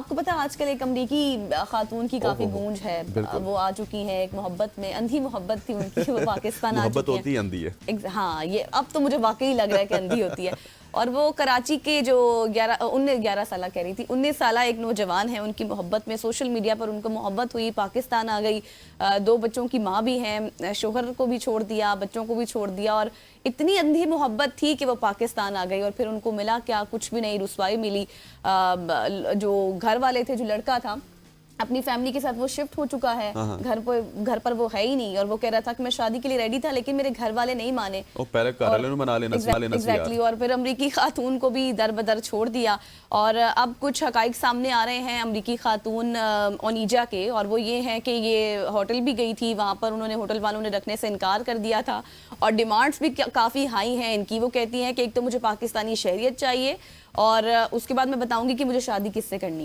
आपको पता है आजकल एक अमरीकी खातून की काफी गूंज है, वो आ चुकी है एक मोहब्बत में, अंधी मोहब्बत थी उनकी, वो पाकिस्तान आ चुकी है। होती है अंधी है। हाँ, ये अब तो मुझे वाकई लग रहा है कि अंधी होती है। और वो कराची के जो 11 साल कह रही थी, 19 साल एक नौजवान है, उनकी मोहब्बत में सोशल मीडिया पर उनको मोहब्बत हुई, पाकिस्तान आ गई, 2 बच्चों की माँ भी हैं, शोहर को भी छोड़ दिया, बच्चों को भी छोड़ दिया, और इतनी अंधी मोहब्बत थी कि वो पाकिस्तान आ गई। और फिर उनको मिला क्या, कुछ भी नहीं, रुसवाई मिली। जो घर वाले थे, जो लड़का था, अपनी फैमिली के साथ वो शिफ्ट हो चुका है, घर पर वो है ही नहीं, और वो कह रहा था कि मैं शादी के लिए रेडी था लेकिन मेरे घर वाले नहीं माने। एग्जैक्टली। और फिर अमरीकी खातून को भी दर बदर छोड़ दिया। और अब कुछ हकाइक सामने आ रहे हैं अमरीकी खातून ओनिजा के, और वो ये हैं कि ये होटल भी गई थी, वहाँ पर उन्होंने होटल वालों ने रखने से इनकार कर दिया था, और डिमांड्स भी काफ़ी हाई हैं इनकी। वो कहती हैं कि एक तो मुझे पाकिस्तानी शहरियत चाहिए, और उसके बाद मैं बताऊँगी कि मुझे शादी किससे करनी है।